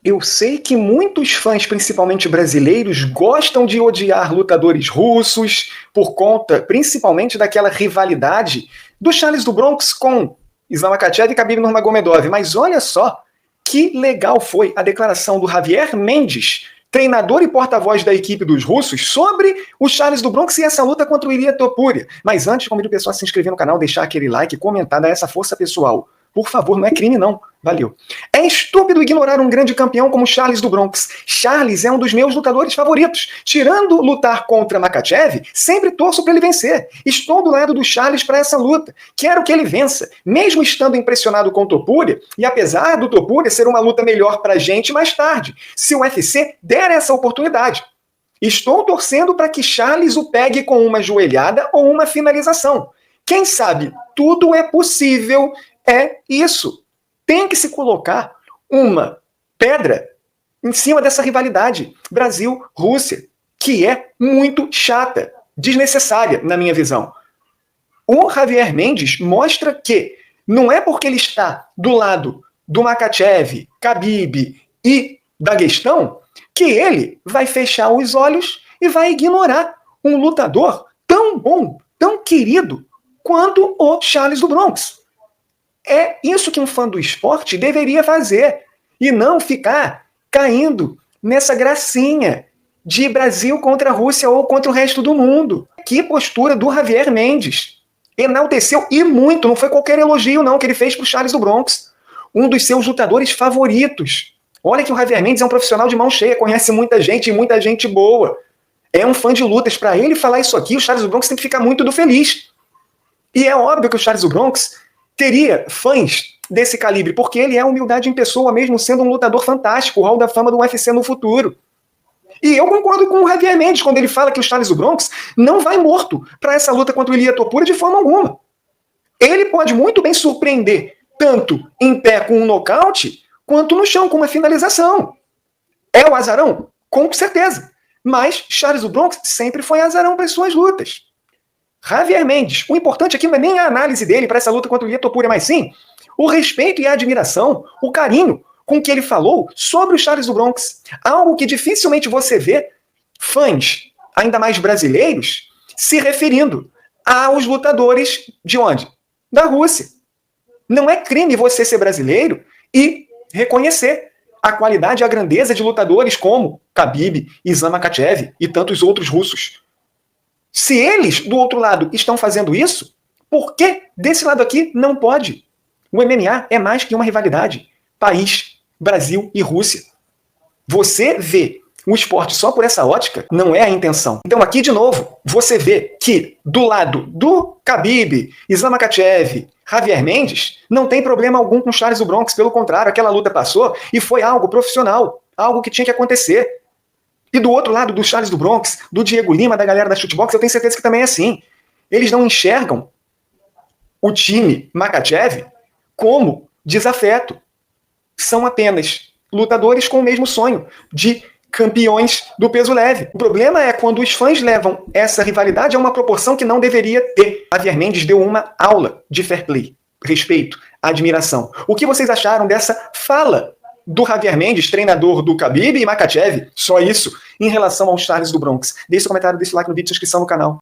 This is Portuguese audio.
Eu sei que muitos fãs, principalmente brasileiros, gostam de odiar lutadores russos por conta, principalmente, daquela rivalidade do Charles do Bronx com Islam Makhachev e Khabib Nurmagomedov. Mas olha só que legal foi a declaração do Javier Mendes, treinador e porta-voz da equipe dos russos, sobre o Charles do Bronx e essa luta contra o Ilia Topuria. Mas antes, convido o pessoal a se inscrever no canal, deixar aquele like, comentar, dar essa força pessoal. Por favor, não é crime não. Valeu. É estúpido ignorar um grande campeão como Charles do Bronx. Charles é um dos meus lutadores favoritos. Tirando lutar contra Makhachev, sempre torço para ele vencer. Estou do lado do Charles para essa luta. Quero que ele vença, mesmo estando impressionado com o Topuria, e apesar do Topuria ser uma luta melhor para a gente mais tarde, se o UFC der essa oportunidade. Estou torcendo para que Charles o pegue com uma joelhada ou uma finalização. Quem sabe tudo é possível. É isso. Tem que se colocar uma pedra em cima dessa rivalidade Brasil-Rússia, que é muito chata, desnecessária, na minha visão. O Javier Mendes mostra que não é porque ele está do lado do Makhachev, Khabib e Daguestão que ele vai fechar os olhos e vai ignorar um lutador tão bom, tão querido quanto o Charles do Bronx. É isso que um fã do esporte deveria fazer, e não ficar caindo nessa gracinha de Brasil contra a Rússia ou contra o resto do mundo. Que postura do Javier Mendes. Enalteceu, e muito, não foi qualquer elogio não que ele fez para o Charles do Bronx, um dos seus lutadores favoritos. Olha que o Javier Mendes é um profissional de mão cheia, conhece muita gente e muita gente boa. É um fã de lutas. Para ele falar isso aqui, o Charles do Bronx tem que ficar muito feliz. E é óbvio que o Charles do Bronx teria fãs desse calibre, porque ele é humildade em pessoa, mesmo sendo um lutador fantástico, o hall da fama do UFC no futuro. E eu concordo com o Javier Mendes quando ele fala que o Charles do Bronx não vai morto para essa luta contra o Ilia Topuria de forma alguma. Ele pode muito bem surpreender, tanto em pé com um nocaute, quanto no chão com uma finalização. É o azarão? Com certeza. Mas Charles do Bronx sempre foi azarão para as suas lutas. Javier Mendes, o importante aqui não é nem a análise dele para essa luta contra o Ilia Topuria, mas sim o respeito e a admiração, o carinho com que ele falou sobre o Charles do Bronx. Algo que dificilmente você vê fãs, ainda mais brasileiros, se referindo aos lutadores de onde? Da Rússia. Não é crime você ser brasileiro e reconhecer a qualidade e a grandeza de lutadores como Khabib, Islam Makhachev e tantos outros russos. Se eles, do outro lado, estão fazendo isso, por que desse lado aqui não pode? O MMA é mais que uma rivalidade. País, Brasil e Rússia. Você vê o esporte só por essa ótica não é a intenção. Então aqui, de novo, você vê que do lado do Khabib, Islam Makhachev, Javier Mendes, não tem problema algum com Charles do Bronx. Pelo contrário, aquela luta passou e foi algo profissional, algo que tinha que acontecer. E do outro lado, do Charles do Bronx, do Diego Lima, da galera da Shootbox, eu tenho certeza que também é assim. Eles não enxergam o time Makhachev como desafeto. São apenas lutadores com o mesmo sonho de campeões do peso leve. O problema é quando os fãs levam essa rivalidade a uma proporção que não deveria ter. Javier Mendes deu uma aula de fair play, respeito, admiração. O que vocês acharam dessa fala do Javier Mendes, treinador do Khabib e Makhachev? Só isso em relação ao Charles do Bronx. Deixe seu comentário, deixe o like no vídeo e inscrição no canal.